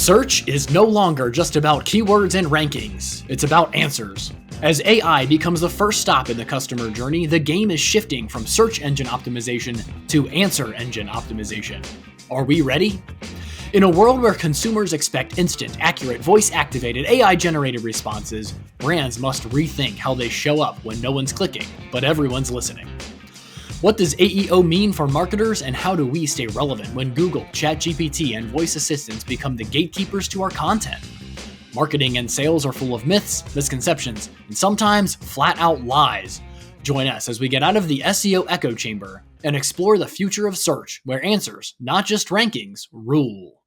Search is no longer just about keywords and rankings, it's about answers. As AI becomes the first stop in the customer journey, the game is shifting from search engine optimization to answer engine optimization. Are we ready? In a world where consumers expect instant, accurate, voice-activated, AI-generated responses, brands must rethink how they show up when no one's clicking, but everyone's listening. What does AEO mean for marketers, and how do we stay relevant when Google, ChatGPT, and voice assistants become the gatekeepers to our content? Marketing and sales are full of myths, misconceptions, and sometimes flat-out lies. Join us as we get out of the SEO echo chamber and explore the future of search, where answers, not just rankings, rule.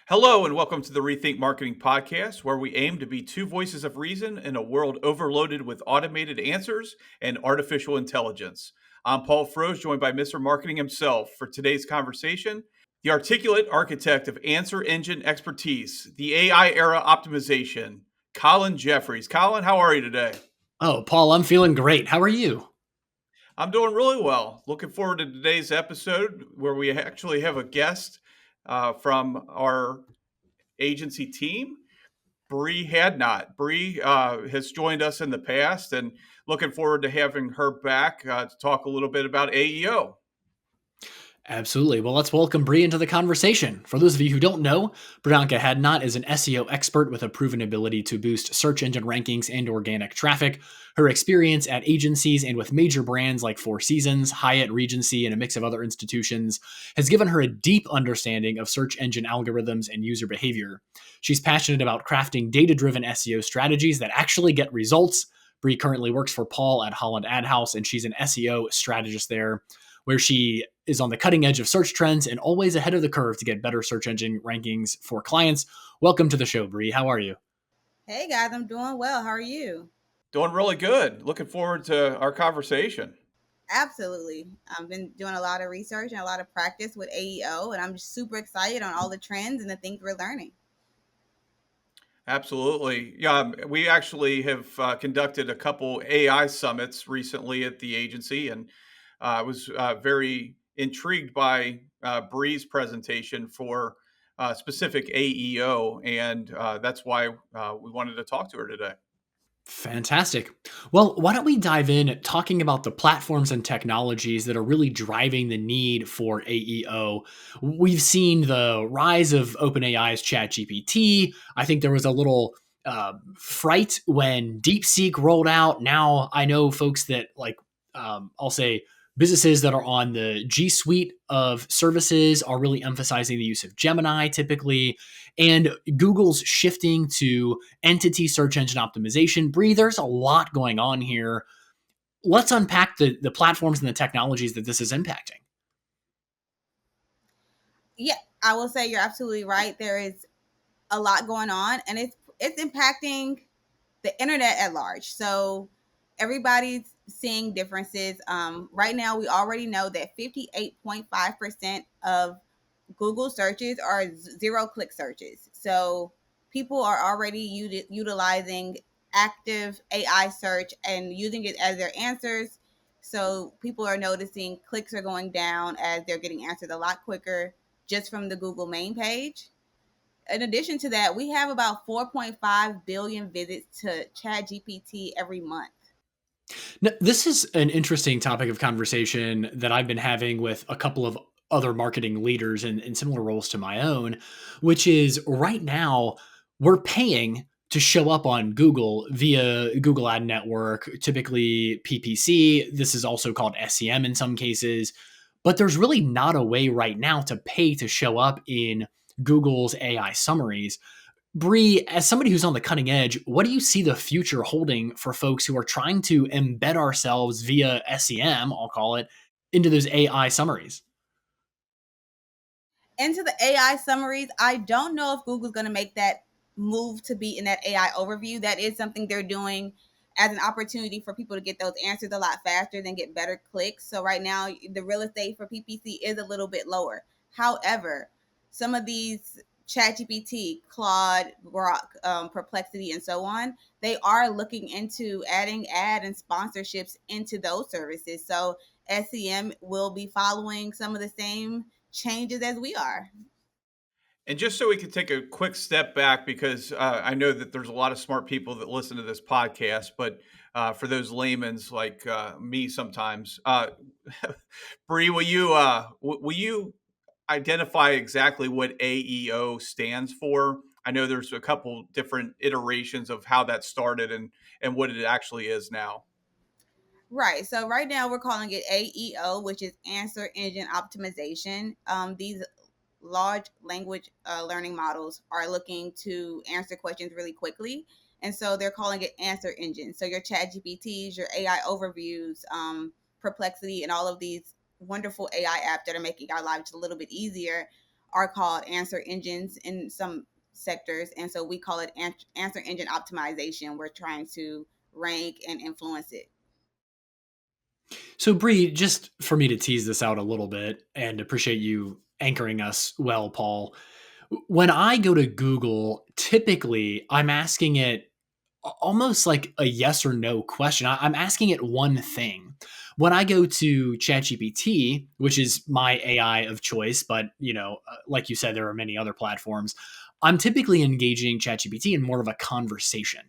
Hello and welcome to the Rethink Marketing Podcast, where we aim to be two voices of reason in a world overloaded with automated answers and artificial intelligence. I'm Paul Frodge, joined by Mr. Marketing himself for today's conversation, the articulate architect of answer engine expertise, the AI era optimization, Colin Jeffries. Colin, how are you today? Oh, Paul, I'm feeling great. How are you? I'm doing really well. Looking forward to today's episode where we actually have a guest from our agency team, Bri Hadnot. Bri has joined us in the past, and looking forward to having her back to talk a little bit about AEO. Absolutely. Well, let's welcome Bri into the conversation. For those of you who don't know, Bri Hadnot is an SEO expert with a proven ability to boost search engine rankings and organic traffic. Her experience at agencies and with major brands like Four Seasons, Hyatt, Regency, and a mix of other institutions has given her a deep understanding of search engine algorithms and user behavior. She's passionate about crafting data-driven SEO strategies that actually get results. Bri currently works for Paul at Holland Ad House, and she's an SEO strategist there, where she is on the cutting edge of search trends and always ahead of the curve to get better search engine rankings for clients. Welcome to the show, Bri. How are you? Hey guys, I'm doing well. How are you? Doing really good. Looking forward to our conversation. Absolutely. I've been doing a lot of research and a lot of practice with AEO, and I'm just super excited on all the trends and the things we're learning. Absolutely. Yeah, we actually have conducted a couple AI summits recently at the agency, and I was very intrigued by Bri's presentation for specific AEO, and that's why we wanted to talk to her today. Fantastic. Well, why don't we dive in talking about the platforms and technologies that are really driving the need for AEO? We've seen the rise of OpenAI's ChatGPT. I think there was a little fright when DeepSeek rolled out. Now I know folks that I'll say businesses that are on the G Suite of services are really emphasizing the use of Gemini typically. And Google's shifting to entity search engine optimization. Bri, there's a lot going on here. Let's unpack the platforms and the technologies that this is impacting. Yeah, I will say you're absolutely right. There is a lot going on, and it's impacting the internet at large. So everybody's seeing differences. Right now, we already know that 58.5% of Google searches are zero-click searches. So people are already utilizing active AI search and using it as their answers. So people are noticing clicks are going down as they're getting answered a lot quicker just from the Google main page. In addition to that, we have about 4.5 billion visits to ChatGPT every month. Now, this is an interesting topic of conversation that I've been having with a couple of other marketing leaders in similar roles to my own, which is right now we're paying to show up on Google via Google Ad Network, typically PPC. This is also called SEM in some cases, but there's really not a way right now to pay to show up in Google's AI summaries. Bri, as somebody who's on the cutting edge, what do you see the future holding for folks who are trying to embed ourselves via SEM, I'll call it, into those AI summaries? Into the AI summaries, I don't know if Google's going to make that move to be in that AI overview. That is something they're doing as an opportunity for people to get those answers a lot faster than get better clicks. So right now, the real estate for PPC is a little bit lower. However, some of these ChatGPT, Claude, Grok, Perplexity, and so on, they are looking into adding ad and sponsorships into those services. So SEM will be following some of the same changes as we are. And just so we can take a quick step back, because I know that there's a lot of smart people that listen to this podcast, but for those layman's like me sometimes, Bri, will you identify exactly what AEO stands for? I know there's a couple different iterations of how that started and what it actually is now. Right. So right now we're calling it AEO, which is Answer Engine Optimization. These large language learning models are looking to answer questions really quickly. And so they're calling it answer engines. So your chat GPTs, your AI overviews, Perplexity, and all of these wonderful AI apps that are making our lives a little bit easier are called answer engines in some sectors. And so we call it answer engine optimization. We're trying to rank and influence it. So, Bree, just for me to tease this out a little bit and appreciate you anchoring us well, Paul. When I go to Google, typically I'm asking it almost like a yes or no question. I'm asking it one thing. When I go to ChatGPT, which is my AI of choice, but like you said, there are many other platforms. I'm typically engaging ChatGPT in more of a conversation.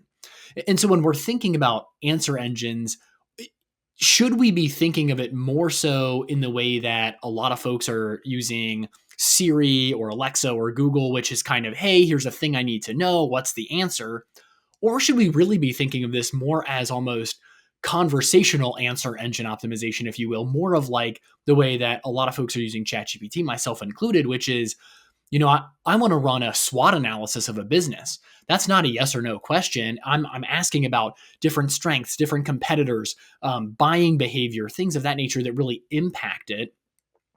And so when we're thinking about answer engines, should we be thinking of it more so in the way that a lot of folks are using Siri or Alexa or Google, which is kind of, hey, here's a thing I need to know. What's the answer? Or should we really be thinking of this more as almost conversational answer engine optimization, if you will, more of like the way that a lot of folks are using ChatGPT, myself included, which is, I want to run a SWOT analysis of a business. That's not a yes or no question. I'm asking about different strengths, different competitors, buying behavior, things of that nature that really impact it.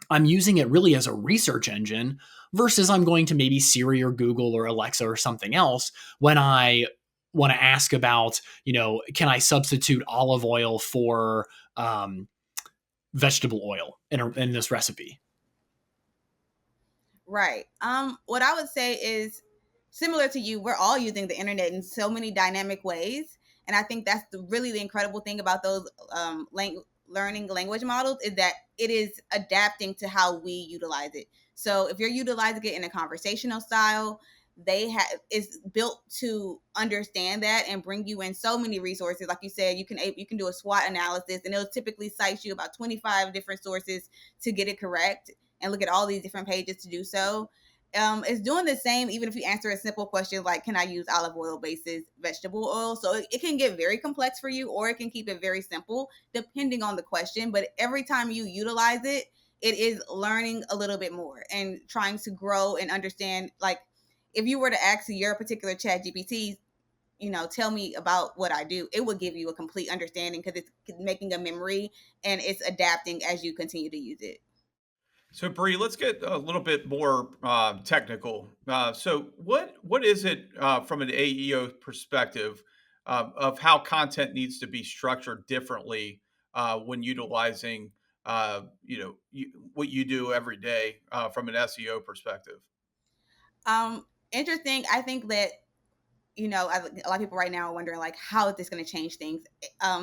I'm using it really as a research engine versus I'm going to maybe Siri or Google or Alexa or something else when I want to ask about, can I substitute olive oil for vegetable oil in this recipe? Right. What I would say is similar to you, we're all using the internet in so many dynamic ways. And I think that's really the incredible thing about those learning language models is that it is adapting to how we utilize it. So if you're utilizing it in a conversational style, it's built to understand that and bring you in so many resources. Like you said, you can do a SWOT analysis, and it'll typically cite you about 25 different sources to get it correct, and look at all these different pages to do so. It's doing the same even if you answer a simple question like, can I use olive oil versus vegetable oil? So it can get very complex for you, or it can keep it very simple depending on the question. But every time you utilize it, it is learning a little bit more and trying to grow and understand. Like if you were to ask your particular chat GPT, tell me about what I do, it will give you a complete understanding because it's making a memory and it's adapting as you continue to use it. So, Bree, let's get a little bit more technical. So, what is it from an AEO perspective of how content needs to be structured differently when utilizing, what you do every day from an SEO perspective? Interesting. I think that a lot of people right now are wondering like, how is this going to change things?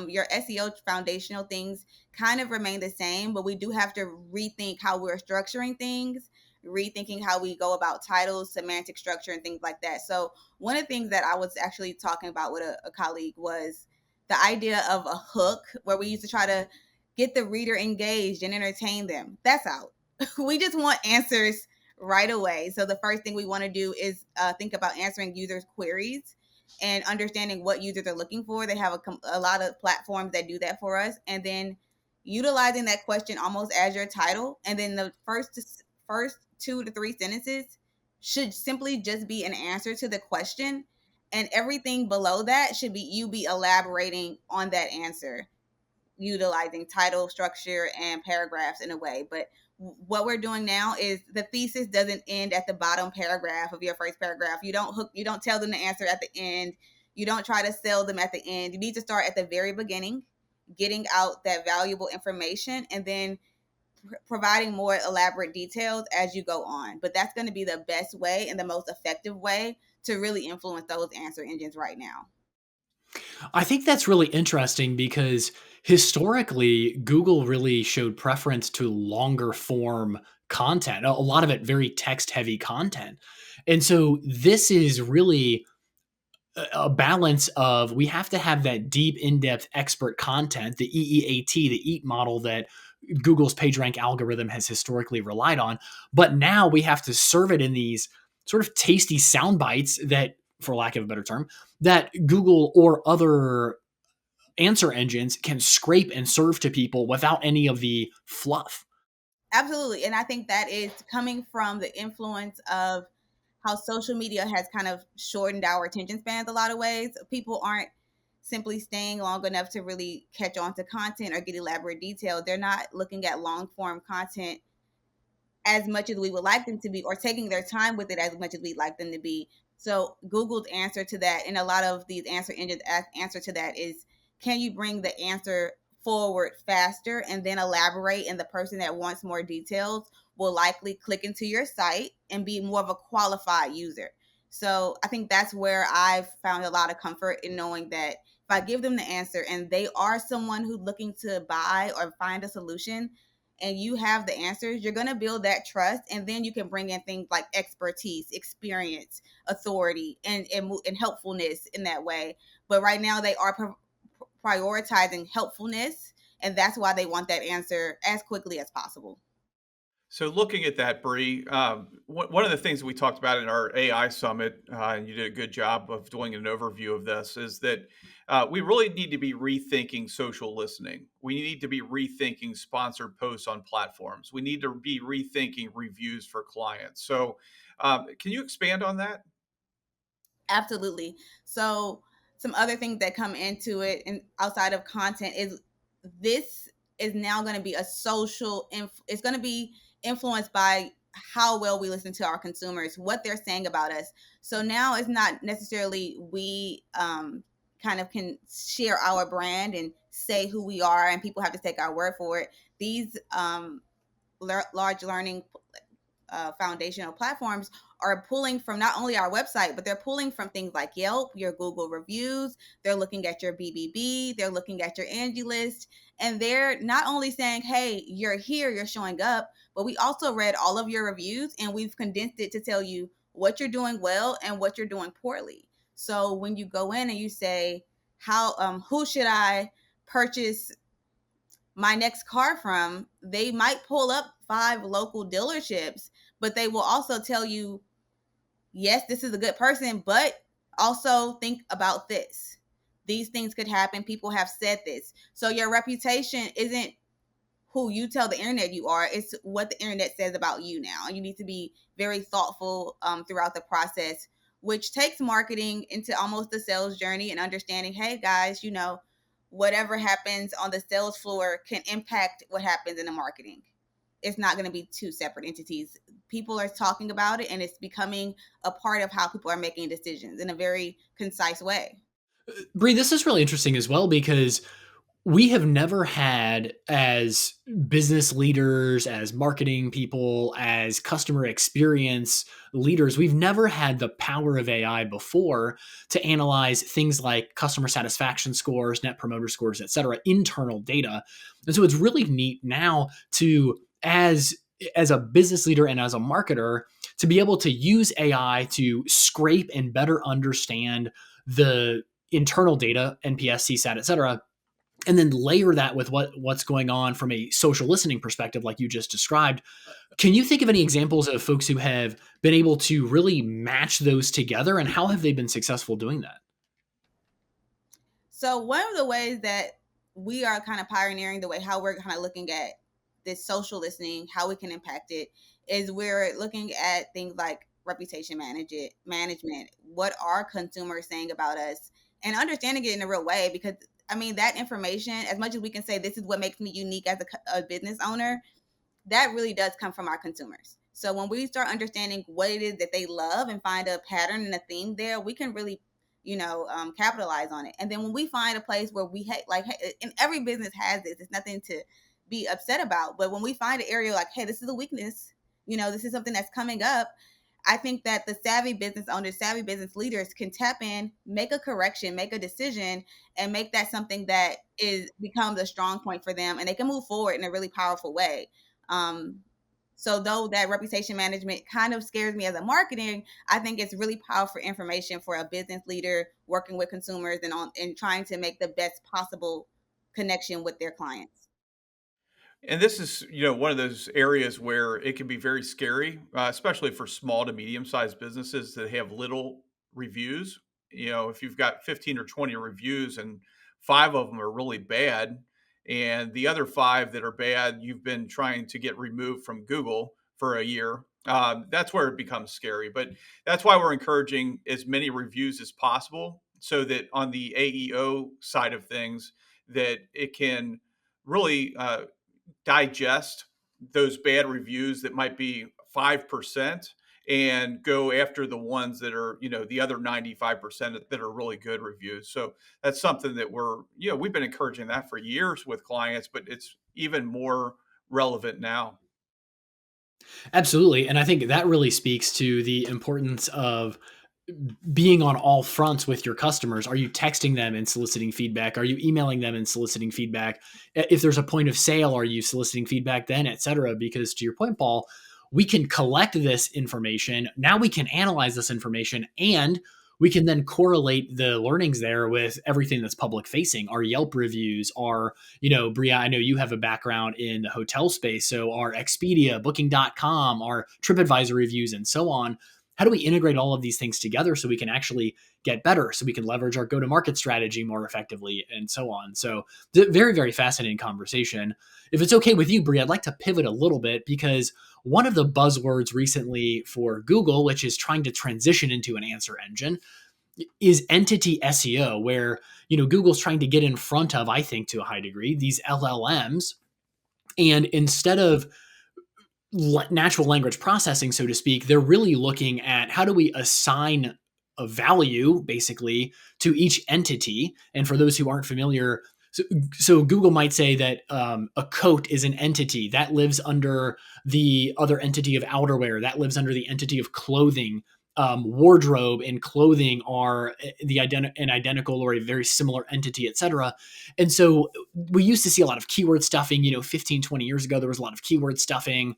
Your SEO foundational things kind of remain the same, but we do have to rethink how we're structuring things, rethinking how we go about titles, semantic structure, and things like that. So one of the things that I was actually talking about with a colleague was the idea of a hook, where we used to try to get the reader engaged and entertain them. That's out. We just want answers right away. So the first thing we want to do is think about answering users' queries and understanding what users are looking for. They have a lot of platforms that do that for us. And then utilizing that question almost as your title. And then the first 2 to 3 sentences should simply just be an answer to the question. And everything below that should be you be elaborating on that answer, utilizing title, structure, and paragraphs in a way. But what we're doing now is the thesis doesn't end at the bottom paragraph of your first paragraph. You don't tell them the answer at the end. You don't try to sell them at the end. You need to start at the very beginning, getting out that valuable information, and then providing more elaborate details as you go on. But that's going to be the best way and the most effective way to really influence those answer engines right now. I think that's really interesting because historically, Google really showed preference to longer form content, a lot of it very text heavy content. And so this is really a balance of, we have to have that deep, in-depth expert content, the EEAT, the EAT model that Google's PageRank algorithm has historically relied on. But now we have to serve it in these sort of tasty sound bites that, for lack of a better term, that Google or other answer engines can scrape and serve to people without any of the fluff. Absolutely. And I think that is coming from the influence of how social media has kind of shortened our attention spans a lot of ways. People aren't simply staying long enough to really catch on to content or get elaborate detail. They're not looking at long form content as much as we would like them to be, or taking their time with it as much as we'd like them to be. So Google's answer to that, and a lot of these answer engines answer to that, is, can you bring the answer forward faster and then elaborate, and the person that wants more details will likely click into your site and be more of a qualified user. So I think that's where I've found a lot of comfort in knowing that if I give them the answer and they are someone who's looking to buy or find a solution, and you have the answers, you're going to build that trust. And then you can bring in things like expertise, experience, authority, and helpfulness in that way. But right now they are prioritizing helpfulness. And that's why they want that answer as quickly as possible. So looking at that, Bri, one of the things that we talked about in our AI summit, and you did a good job of doing an overview of this, is that we really need to be rethinking social listening. We need to be rethinking sponsored posts on platforms. We need to be rethinking reviews for clients. So can you expand on that? Absolutely. So some other things that come into it and outside of content is, this is now going to be a social, it's going to be influenced by how well we listen to our consumers, what they're saying about us. So now it's not necessarily we kind of can share our brand and say who we are, and people have to take our word for it. These large learning foundational platforms are pulling from not only our website, but they're pulling from things like Yelp, your Google reviews. They're looking at your BBB. They're looking at your Angie list. And they're not only saying, hey, you're here, you're showing up, but we also read all of your reviews and we've condensed it to tell you what you're doing well and what you're doing poorly. So when you go in and you say, who should I purchase my next car from, they might pull up 5 local dealerships, but they will also tell you, yes, this is a good person, but also think about this. These things could happen. People have said this. So your reputation isn't who you tell the internet you are. It's what the internet says about you now. And you need to be very thoughtful throughout the process, which takes marketing into almost the sales journey and understanding, hey guys, whatever happens on the sales floor can impact what happens in the marketing. It's not going to be two separate entities. People are talking about it and it's becoming a part of how people are making decisions in a very concise way. Bri, this is really interesting as well, because we have never had, as business leaders, as marketing people, as customer experience leaders, we've never had the power of AI before to analyze things like customer satisfaction scores, net promoter scores, et cetera, internal data. And so it's really neat now to, as a business leader and as a marketer, to be able to use AI to scrape and better understand the internal data, NPS, CSAT, et cetera, and then layer that with what's going on from a social listening perspective, like you just described. Can you think of any examples of folks who have been able to really match those together, and how have they been successful doing that? So one of the ways that we are kind of pioneering the way how we're kind of looking at this social listening, how we can impact it, is we're looking at things like reputation management. What are consumers saying about us, and understanding it in a real way? Because that information, as much as we can say this is what makes me unique as a business owner, that really does come from our consumers. So when we start understanding what it is that they love and find a pattern and a theme there, we can really, capitalize on it. And then when we find a place where we and every business has this, it's nothing to be upset about. But when we find an area like, hey, this is a weakness, this is something that's coming up, I think that the savvy business owners, savvy business leaders can tap in, make a correction, make a decision, and make that something that becomes a strong point for them, and they can move forward in a really powerful way. So though that reputation management kind of scares me as a marketing, I think it's really powerful information for a business leader working with consumers and trying to make the best possible connection with their clients. And this is, one of those areas where it can be very scary, especially for small to medium-sized businesses that have little reviews. If you've got 15 or 20 reviews and 5 of them are really bad, and the other 5 that are bad, you've been trying to get removed from Google for a year. That's where it becomes scary. But that's why we're encouraging as many reviews as possible, so that on the AEO side of things, that it can really digest those bad reviews that might be 5% and go after the ones that are, the other 95% that are really good reviews. So that's something that we've been encouraging that for years with clients, but it's even more relevant now. Absolutely. And I think that really speaks to the importance of being on all fronts with your customers. Are you texting them and soliciting feedback? Are you emailing them and soliciting feedback? If there's a point of sale, are you soliciting feedback then, et cetera? Because to your point, Paul, we can collect this information. Now we can analyze this information, and we can then correlate the learnings there with everything that's public facing. Our Yelp reviews, our, Bri, I know you have a background in the hotel space. So our Expedia, booking.com, our TripAdvisor reviews, and so on. How do we integrate all of these things together so we can actually get better, so we can leverage our go-to-market strategy more effectively, and so on? So very, very fascinating conversation. If it's okay with you, Bri, I'd like to pivot a little bit, because one of the buzzwords recently for Google, which is trying to transition into an answer engine, is entity SEO, where, Google's trying to get in front of, I think to a high degree, these LLMs. And instead of natural language processing, so to speak, they're really looking at how do we assign a value basically to each entity. And for those who aren't familiar, so Google might say that a coat is an entity that lives under the other entity of outerwear, that lives under the entity of clothing. Wardrobe and clothing are an identical or a very similar entity, et cetera. And so we used to see a lot of keyword stuffing, 15, 20 years ago, there was a lot of keyword stuffing.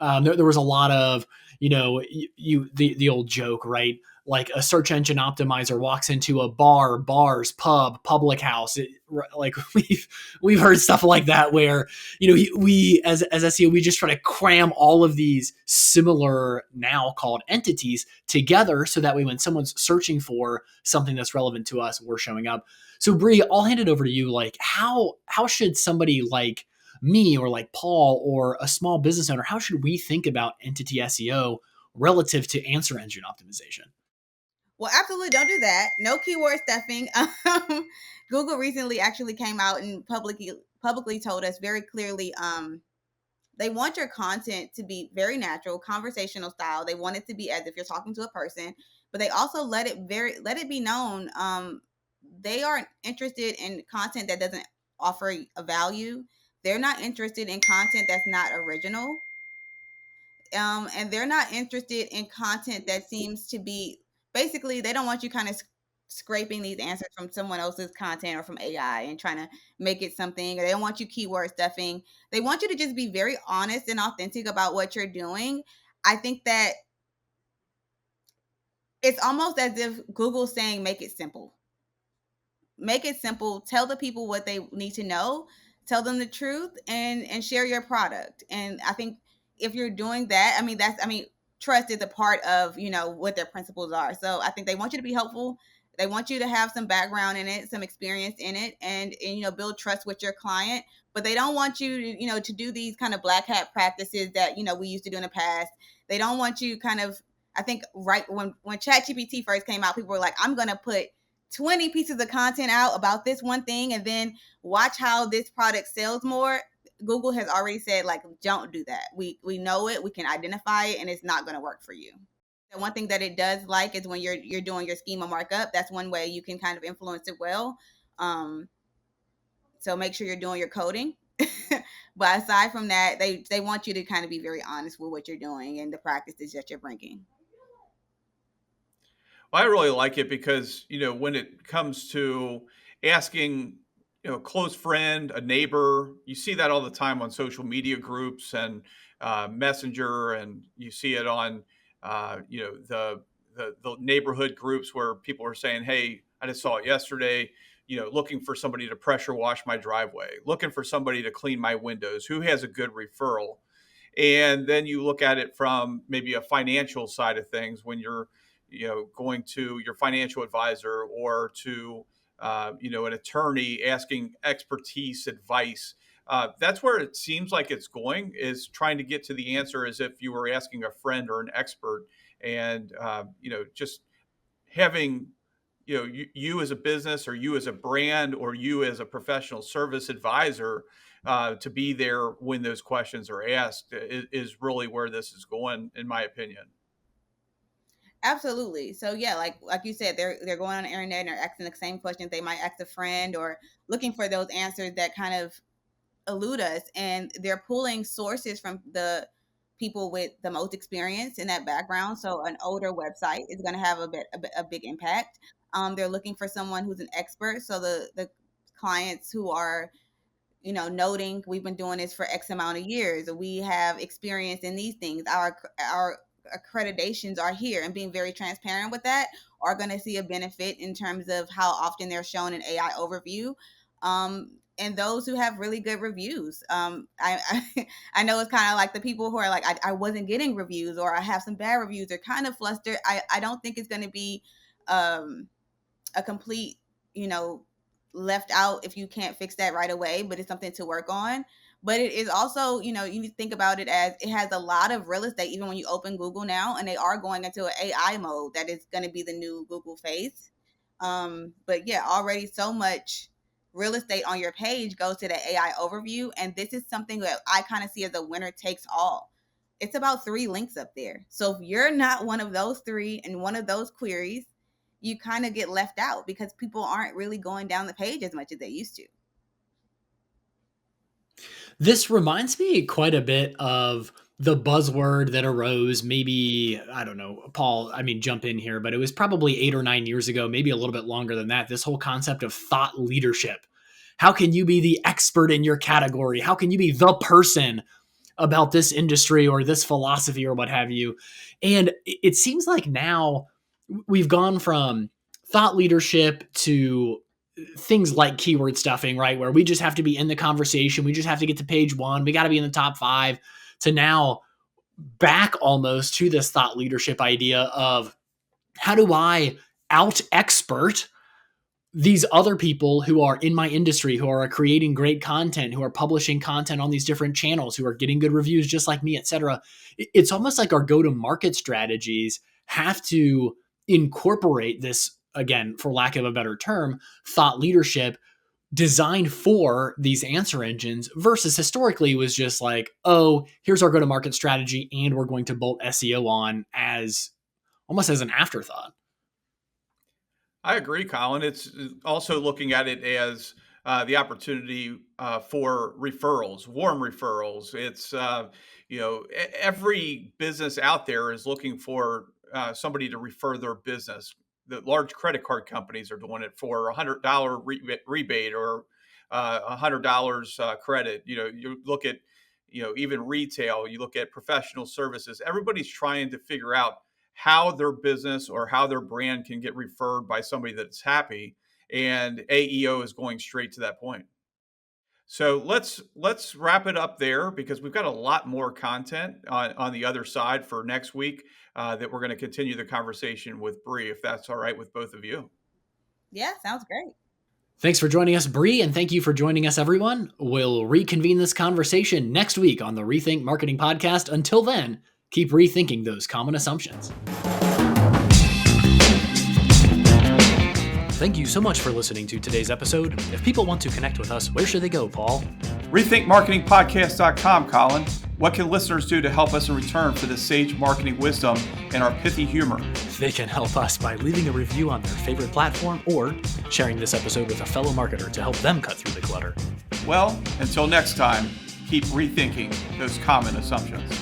There was a lot of, the old joke, right? Like a search engine optimizer walks into a bar, bars, pub, public house. Like we've heard stuff like that where, we as SEO, we just try to cram all of these similar now called entities together, so that way when someone's searching for something that's relevant to us, we're showing up. So Bri, I'll hand it over to you. Like how should somebody like me or like Paul or a small business owner, how should we think about entity SEO relative to answer engine optimization? Well, absolutely don't do that. No keyword stuffing. Google recently actually came out and publicly told us very clearly they want your content to be very natural, conversational style. They want it to be as if you're talking to a person, but they also let it be known they aren't interested in content that doesn't offer a value. They're not interested in content that's not original. And they're not interested in content that seems to be, basically they don't want you kind of scraping these answers from someone else's content or from AI and trying to make it something, or they don't want you keyword stuffing. They want you to just be very honest and authentic about what you're doing. I think that it's almost as if Google's saying make it simple. Make it simple, tell the people what they need to know, tell them the truth, and share your product. And I think if you're doing that, trust is a part of what their principles are. So I think they want you to be helpful. They want you to have some background in it, some experience in it, and build trust with your client. But they don't want you to do these kind of black hat practices that we used to do in the past. They don't want you kind of, I think, right when ChatGPT first came out, people were like, I'm gonna put 20 pieces of content out about this one thing and then watch how this product sells more. Google has already said, like, don't do that. We know it, we can identify it, and it's not going to work for you. The one thing that it does like is when you're doing your schema markup. That's one way you can kind of influence it well. So make sure you're doing your coding. But aside from that, they want you to kind of be very honest with what you're doing and the practices that you're bringing. Well, I really like it because, when it comes to asking, a close friend, a neighbor. You see that all the time on social media groups and Messenger, and you see it on the neighborhood groups where people are saying, "Hey, I just saw it yesterday. Looking for somebody to pressure wash my driveway, looking for somebody to clean my windows. Who has a good referral?" And then you look at it from maybe a financial side of things when you're, going to your financial advisor or to, an attorney asking expertise advice. That's where it seems like it's going, is trying to get to the answer as if you were asking a friend or an expert. And, just having, you as a business, or you as a brand, or you as a professional service advisor, to be there when those questions are asked is really where this is going, in my opinion. Absolutely. So yeah, like you said, they're going on the internet and they're asking the same questions they might ask a friend, or looking for those answers that kind of elude us, and they're pulling sources from the people with the most experience in that background. So an older website is going to have a big impact. They're looking for someone who's an expert. So the clients who are, noting we've been doing this for X amount of years, we have experience in these things, our accreditations are here, and being very transparent with that, are going to see a benefit in terms of how often they're shown an AI overview. And those who have really good reviews. I know it's kind of like the people who are like, I wasn't getting reviews, or I have some bad reviews, they're kind of flustered. I don't think it's going to be a complete, left out if you can't fix that right away, but it's something to work on. But it is also, you think about it as it has a lot of real estate, even when you open Google now, and they are going into an AI mode that is going to be the new Google face. But yeah, already so much real estate on your page goes to the AI overview. And this is something that I kind of see as a winner takes all. It's about 3 links up there. So if you're not one of those 3 in one of those queries, you kind of get left out, because people aren't really going down the page as much as they used to. This reminds me quite a bit of the buzzword that arose maybe, I don't know, Paul, jump in here, but it was probably 8 or 9 years ago, maybe a little bit longer than that. This whole concept of thought leadership. How can you be the expert in your category? How can you be the person about this industry or this philosophy or what have you? And it seems like now we've gone from thought leadership to things like keyword stuffing, right? Where we just have to be in the conversation. We just have to get to page 1. We got to be in the top 5, to now back almost to this thought leadership idea of, how do I out expert these other people who are in my industry, who are creating great content, who are publishing content on these different channels, who are getting good reviews just like me, etc. It's almost like our go-to-market strategies have to incorporate this, again, for lack of a better term, thought leadership designed for these answer engines, versus historically was just like, oh, here's our go-to-market strategy, and we're going to bolt SEO on as almost as an afterthought. I agree, Colin. It's also looking at it as the opportunity for referrals, warm referrals. It's, every business out there is looking for somebody to refer their business. The large credit card companies are doing it for $100 rebate or $100 credit. You look at, even retail, you look at professional services. Everybody's trying to figure out how their business or how their brand can get referred by somebody that's happy. And AEO is going straight to that point. So let's wrap it up there, because we've got a lot more content on the other side for next week that we're going to continue the conversation with Bri, if that's all right with both of you. Yeah, sounds great. Thanks for joining us, Bri, and thank you for joining us, everyone. We'll reconvene this conversation next week on the Rethink Marketing Podcast. Until then, keep rethinking those common assumptions. Thank you so much for listening to today's episode. If people want to connect with us, where should they go, Paul? RethinkMarketingPodcast.com, Colin. What can listeners do to help us in return for the sage marketing wisdom and our pithy humor? They can help us by leaving a review on their favorite platform, or sharing this episode with a fellow marketer to help them cut through the clutter. Well, until next time, keep rethinking those common assumptions.